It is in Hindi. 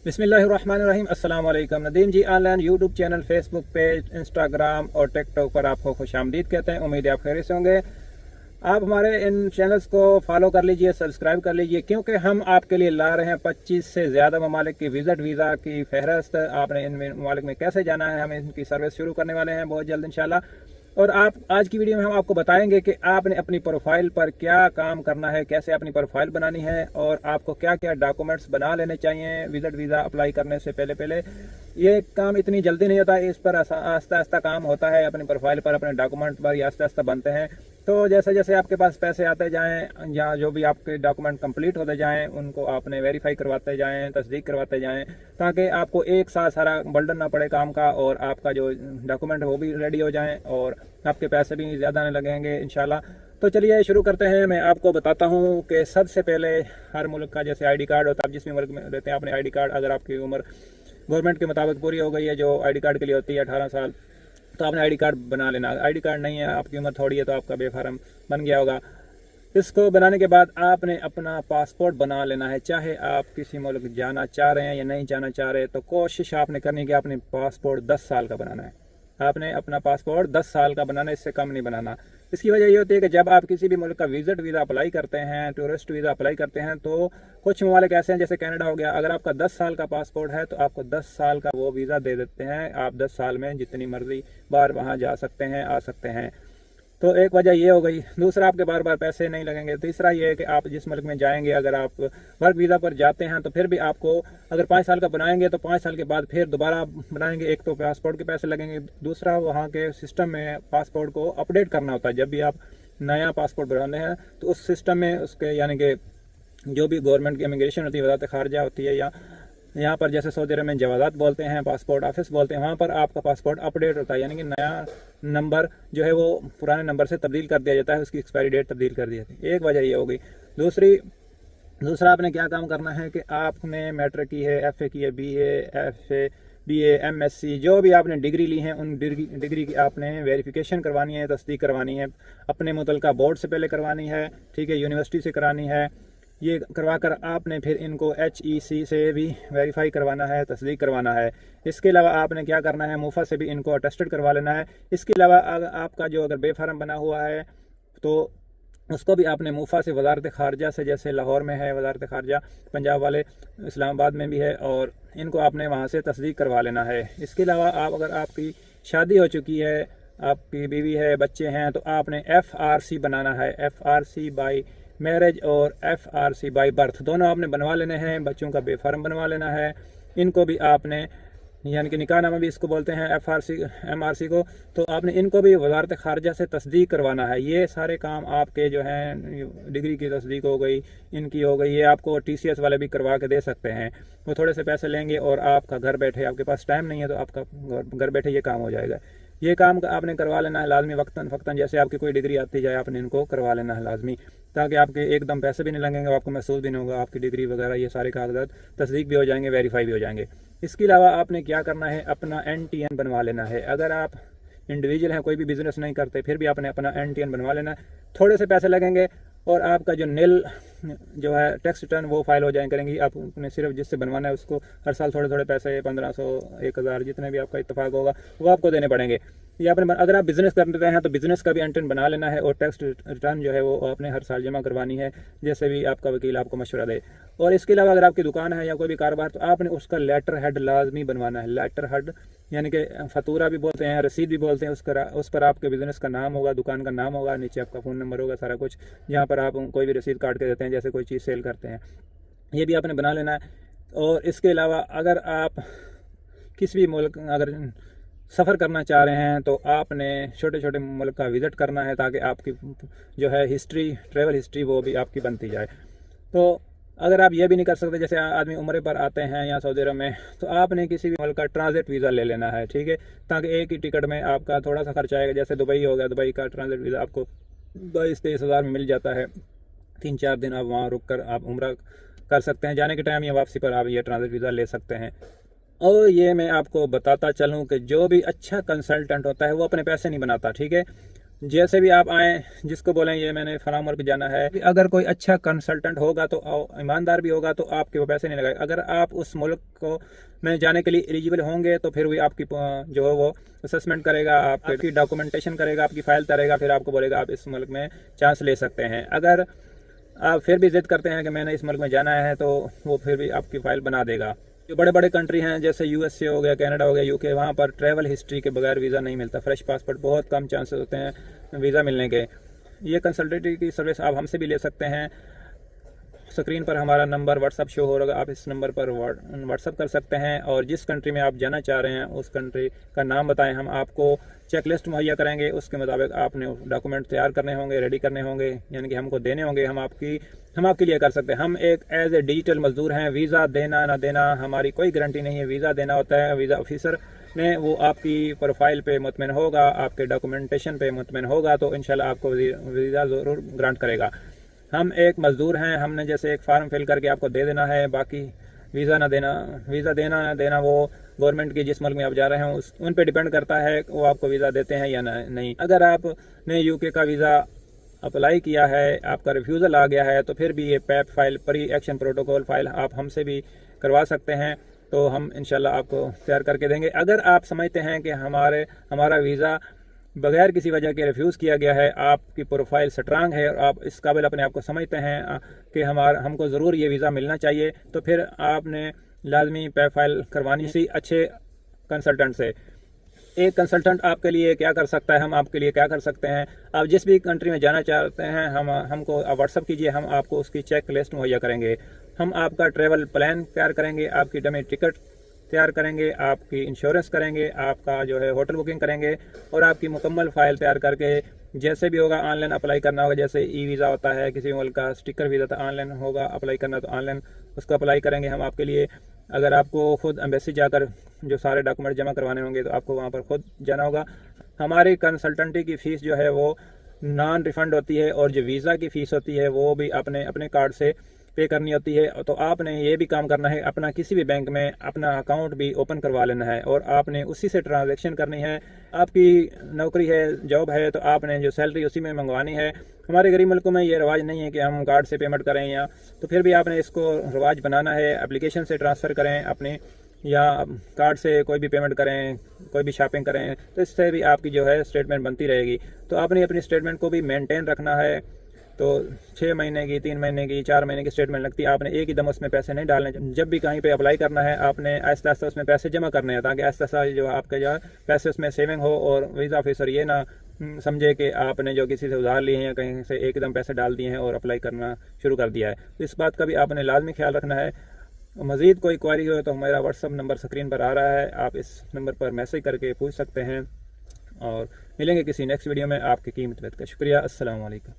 बिस्मिल्लाहिर्रहमानिर्रहीम। अस्सलाम वालेकुम। Nadeem ji online YouTube channel, Facebook page, Instagram और टिकटॉक पर आपको खुशामदीद कहते हैं। उम्मीद है आप खैरियत से होंगे। आप हमारे इन चैनल्स को फॉलो कर लीजिए, सब्सक्राइब कर लीजिए, क्योंकि हम आपके लिए ला रहे हैं 25 से ज़्यादा ममालिक की विज़िट वीज़ा की फहरस्त। आपने इन ममालिक में कैसे जाना है, हम इनकी सर्विस शुरू करने वाले हैं बहुत जल्द इंशाल्लाह। और आप आज की वीडियो में हम आपको बताएंगे कि आपने अपनी प्रोफाइल पर क्या काम करना है, कैसे अपनी प्रोफाइल बनानी है और आपको क्या क्या डॉक्यूमेंट्स बना लेने चाहिए विजिट वीज़ा अप्लाई करने से पहले। ये काम इतनी जल्दी नहीं होता है, इस पर आस्ता आस्ता काम होता है। अपनी प्रोफाइल पर, अपने डॉक्यूमेंट पर ये आस्ता आस्ता बनते हैं। तो जैसे जैसे आपके पास पैसे आते जाएं या जो भी आपके डॉक्यूमेंट कंप्लीट होते जाएं, उनको आपने वेरीफाई करवाते जाएं, तस्दीक करवाते जाएं, ताकि आपको एक साथ सारा बर्डन ना पड़े काम का और आपका जो डॉक्यूमेंट है वो भी रेडी हो जाएं और आपके पैसे भी ज़्यादा नहीं लगेंगे इंशाल्लाह। तो चलिए शुरू करते हैं। मैं आपको बताता हूँ कि सबसे पहले हर मुल्क का जैसे ID कार्ड होता है। आप जिस भी मुल्क में रहते हैं, अपने ID कार्ड, अगर आपकी उम्र गवर्नमेंट के मुताबिक पूरी हो गई है, जो ID कार्ड के लिए होती है 18 साल, तो आपने ID कार्ड बना लेना। ID कार्ड नहीं है, आपकी उम्र थोड़ी है, तो आपका बेफारम बन गया होगा। इसको बनाने के बाद आपने अपना पासपोर्ट बना लेना है। चाहे आप किसी मुल्क जाना चाह रहे हैं या नहीं जाना चाह रहे, तो कोशिश आपने करनी है कि आपने पासपोर्ट 10 साल का बनाना है। आपने अपना पासपोर्ट 10 साल का बनाना है, इससे कम नहीं बनाना। इसकी वजह ये होती है कि जब आप किसी भी मुल्क का विजिट वीज़ा अप्लाई करते हैं, टूरिस्ट वीज़ा अप्लाई करते हैं, तो कुछ ममालिक ऐसे हैं जैसे कनाडा हो गया, अगर आपका 10 साल का पासपोर्ट है तो आपको 10 साल का वो वीज़ा दे देते हैं। आप 10 साल में जितनी मर्जी बार वहाँ जा सकते हैं, आ सकते हैं। तो एक वजह ये हो गई। दूसरा, आपके बार बार पैसे नहीं लगेंगे। तीसरा ये है कि आप जिस मुल्क में जाएंगे, अगर आप वर्क वीज़ा पर जाते हैं तो फिर भी आपको अगर 5 साल का बनाएंगे तो 5 साल के बाद फिर दोबारा बनाएंगे। एक तो पासपोर्ट के पैसे लगेंगे, दूसरा वहाँ के सिस्टम में पासपोर्ट को अपडेट करना होता है। जब भी आप नया पासपोर्ट बनाते हैं तो उस सिस्टम में उसके यानी कि जो भी गवर्नमेंट की इमिग्रेशन होती है, वजारत खारजा होती है, या यहाँ पर जैसे सऊदी अरब में जवाज़ात बोलते हैं, पासपोर्ट ऑफिस बोलते हैं, वहाँ पर आपका पासपोर्ट अपडेट होता है, यानी कि नया नंबर जो है वो पुराने नंबर से तब्दील कर दिया जाता है, उसकी एक्सपायरी डेट तब्दील कर दी जाती है। एक वजह ये हो गई। दूसरा आपने क्या काम करना है कि आपने मैट्रिक की है, FA की है, BA, MSc, जो भी आपने डिग्री ली है, उन डिग्री की आपने वेरिफिकेशन करवानी है, तस्दीक करवानी है। अपने मुतलका बोर्ड से पहले करवानी है, ठीक है, यूनिवर्सिटी से करानी है। ये करवाकर आपने फिर इनको HEC से भी वेरीफाई करवाना है, तस्दीक करवाना है। इसके अलावा आपने क्या करना है, मुफा से भी इनको अटेस्टेड करवा लेना है। इसके अलावा आपका जो अगर बेफारम बना हुआ है तो उसको भी आपने मुफा से, वजारत खारजा से, जैसे लाहौर में है वजारत खारजा, पंजाब वाले इस्लामाबाद में भी है, और इनको आपने वहाँ से तस्दीक करवा लेना है। इसके अलावा अगर आपकी शादी हो चुकी है, आपकी बीवी है, बच्चे हैं, तो आपने FRC बनाना है। FRC बाई मैरिज और FRC बाई बर्थ, दोनों आपने बनवा लेने हैं। बच्चों का बेफारम बनवा लेना है। इनको भी आपने, यानी कि निकाहनामा भी इसको बोलते हैं, FRC MRC को, तो आपने इनको भी वजारत खारजा से तस्दीक करवाना है। ये सारे काम आपके जो हैं, डिग्री की तस्दीक हो गई, इनकी हो गई, ये आपको TCS वाले भी करवा के दे सकते हैं। वो थोड़े से पैसे लेंगे और आपका घर बैठे, आपके पास टाइम नहीं है तो आपका घर बैठे ये काम हो जाएगा। ये काम आपने करवा लेना है लाजमी, वक्तन फ़क्तन, जैसे आपकी कोई डिग्री आती जाए आपने इनको करवा लेना है लाजमी, ताकि आपके एकदम पैसे भी नहीं लगेंगे, आपको महसूस भी नहीं होगा। आपकी डिग्री वगैरह ये सारे कागजात तस्दीक भी हो जाएंगे, वेरीफाई भी हो जाएंगे। इसके अलावा आपने क्या करना है, अपना NTN बनवा लेना है। अगर आप इंडिविजुअल हैं, कोई भी बिज़नेस नहीं करते, फिर भी आपने अपना NTN बनवा लेना है। थोड़े से पैसे लगेंगे और आपका जो निल जो है टैक्स रिटर्न वो फाइल हो जाए करेंगी। आपने सिर्फ जिससे बनवाना है उसको हर साल थोड़े थोड़े पैसे, 1500, 1000, जितने भी आपका इत्तेफाक होगा वो आपको देने पड़ेंगे। ये आपने, अगर आप बिज़नेस करते हैं तो बिज़नेस का भी NTN बना लेना है और टैक्स रिटर्न जो है वो आपने हर साल जमा करवानी है, जैसे भी आपका वकील आपको मशवरा दे। और इसके अलावा अगर आपकी दुकान है या कोई भी कारोबार, तो आपने उसका लेटर हेड लाजमी बनवाना है। लेटर हेड यानी कि फतूरा भी बोलते हैं, रसीद भी बोलते हैं। उस पर आपके बिज़नेस का नाम होगा, दुकान का नाम होगा, नीचे आपका फ़ोन नंबर होगा, सारा कुछ, जहाँ पर आप कोई भी रसीद काट के देते हैं, जैसे कोई चीज़ सेल करते हैं, ये भी आपने बना लेना है। और इसके अलावा अगर आप किसी भी मुल्क अगर सफ़र करना चाह रहे हैं तो आपने छोटे छोटे मुल्क का विज़िट करना है, ताकि आपकी जो है हिस्ट्री, ट्रैवल हिस्ट्री, वो भी आपकी बनती जाए। तो अगर आप ये भी नहीं कर सकते, जैसे आदमी उम्रे पर आते हैं या सऊदी अरब में, तो आपने किसी भी मुल्क का ट्रांजिट वीज़ा ले लेना है, ठीक है, ताकि एक ही टिकट में आपका थोड़ा सा खर्चा आएगा। जैसे दुबई हो गया, दुबई का ट्रांजिट वीज़ा आपको 22-23 हज़ार में मिल जाता है। 3-4 दिन आप वहाँ रुक कर आप उम्रा कर सकते हैं, जाने के टाइम या वापसी पर आप ये ट्रांजिट वीज़ा ले सकते हैं। और ये मैं आपको बताता चलूँ कि जो भी अच्छा कंसल्टेंट होता है वो अपने पैसे नहीं बनाता, ठीक है, जैसे भी आप आएँ, जिसको बोलें ये मैंने फलां मुल्क जाना है, अगर कोई अच्छा कंसल्टेंट होगा तो ईमानदार भी होगा तो आपके वो पैसे नहीं लगाएगा। अगर आप उस मुल्क को में जाने के लिए एलिजिबल होंगे तो फिर भी आपकी जो है वो असेसमेंट करेगा, आपकी डॉक्यूमेंटेशन करेगा, आपकी फ़ाइल तरेगा, फिर आपको बोलेगा आप इस मुल्क में चांस ले सकते हैं। अगर आप फिर भी ज़िद करते हैं कि मैंने इस मुल्क में जाना है तो वो फिर भी आपकी फ़ाइल बना देगा। जो बड़े बड़े कंट्री हैं जैसे यूएसए हो गया, कनाडा हो गया, यूके, वहाँ पर ट्रैवल हिस्ट्री के बगैर वीज़ा नहीं मिलता। फ्रेश पासपोर्ट बहुत कम चांसेस होते हैं वीज़ा मिलने के। ये कंसल्टेंसी की सर्विस आप हमसे भी ले सकते हैं। स्क्रीन पर हमारा नंबर व्हाट्सअप शो हो रहा है, आप इस नंबर पर व्हाट्सअप कर सकते हैं और जिस कंट्री में आप जाना चाह रहे हैं उस कंट्री का नाम बताएं, हम आपको चेक लिस्ट मुहैया करेंगे। उसके मुताबिक आपने डॉक्यूमेंट तैयार करने होंगे, रेडी करने होंगे, यानी कि हमको देने होंगे। हम आपके लिए कर सकते हैं। हम एक एज ए डिजिटल मजदूर हैं। वीज़ा देना ना देना हमारी कोई गारंटी नहीं है। वीज़ा देना होता है वीज़ा ऑफिसर ने, वो आपकी प्रोफाइल पे मुतमिन होगा, आपके डॉक्यूमेंटेशन पे मुतमिन होगा तो इंशाल्लाह आपको वीज़ा ज़रूर ग्रांट करेगा। हम एक मज़दूर हैं, हमने जैसे एक फार्म फिल करके आपको दे देना है। बाकी वीज़ा देना ना देना वो गवर्नमेंट की जिस मुल्क में आप जा रहे हैं उन पे डिपेंड करता है वो आपको वीज़ा देते हैं या नहीं। अगर आपने यूके का वीज़ा अप्लाई किया है, आपका रिफ्यूज़ल आ गया है, तो फिर भी ये PAP file, pre action protocol file आप हमसे भी करवा सकते हैं, तो हम इंशाल्लाह आपको तैयार करके देंगे। अगर आप समझते हैं कि हमारा वीज़ा बगैर किसी वजह के रिफ्यूज़ किया गया है, आपकी प्रोफाइल स्ट्रांग है और आप इस काबिल अपने आप को समझते हैं कि हमको ज़रूर ये वीज़ा मिलना चाहिए, तो फिर आपने लाजमी पैप फाइल करवानी सी अच्छे कंसल्टेंट से। एक कंसल्टेंट आपके लिए क्या कर सकता है, हम आपके लिए क्या कर सकते हैं। आप जिस भी कंट्री में जाना चाहते हैं हमको आप व्हाट्सअप कीजिए, हम आपको उसकी चेक लिस्ट मुहैया करेंगे। हम आपका ट्रैवल प्लान तैयार करेंगे, आपकी डमी टिकट तैयार करेंगे, आपकी इंश्योरेंस करेंगे, आपका जो है होटल बुकिंग करेंगे और आपकी मुकम्मल फ़ाइल तैयार करके जैसे भी होगा ऑनलाइन अप्लाई करना होगा। जैसे ई वीज़ा होता है किसी मुल्क का, स्टिकर वीज़ा तो ऑनलाइन होगा, अप्लाई करना तो ऑनलाइन उसको अप्लाई करेंगे हम आपके लिए। अगर आपको ख़ुद एम्बेसी जाकर जो सारे डॉक्यूमेंट जमा करवाने होंगे तो आपको वहाँ पर ख़ुद जाना होगा। हमारी कंसल्टेंटी की फ़ीस जो है वो नॉन रिफ़ंड होती है और जो वीज़ा की फ़ीस होती है वो भी अपने कार्ड से पे करनी होती है। तो आपने ये भी काम करना है, अपना किसी भी बैंक में अपना अकाउंट भी ओपन करवा लेना है और आपने उसी से ट्रांजैक्शन करनी है। आपकी नौकरी है, जॉब है, तो आपने जो सैलरी उसी में मंगवानी है। हमारे गरीब मुल्कों में ये रिवाज नहीं है कि हम कार्ड से पेमेंट करें या, तो फिर भी आपने इसको रिवाज बनाना है। एप्लीकेशन से ट्रांसफ़र करें अपने, या कार्ड से कोई भी पेमेंट करें, कोई भी शॉपिंग करें, तो इससे भी आपकी जो है स्टेटमेंट बनती रहेगी। तो आपने अपनी स्टेटमेंट को भी मेंटेन रखना है। तो 6 महीने की, 3 महीने की, 4 महीने की स्टेटमेंट लगती है। आपने एक ही दम उसमें पैसे नहीं डालने। जब भी कहीं पे अप्लाई करना है आपने आहिस्ता आहिस्ता उसमें पैसे जमा करने हैं, ताकि आहिस्ता आहिस्ता जो आपके जो पैसे उसमें सेविंग हो और वीज़ा ऑफिसर ये ना समझे कि आपने जो किसी से उधार लिए हैं या कहीं से एकदम पैसे डाल दिए हैं और अप्लाई करना शुरू कर दिया है। तो इस बात का भी आपने लाजमी ख्याल रखना है। मज़ीद कोई क्वारी हो तो हमारा व्हाट्सअप नंबर स्क्रीन पर आ रहा है, आप इस नंबर पर मैसेज करके पूछ सकते हैं और मिलेंगे किसी नेक्स्ट वीडियो में। आपकी कीमती वक्त का शुक्रिया। अस्सलाम वालेकुम।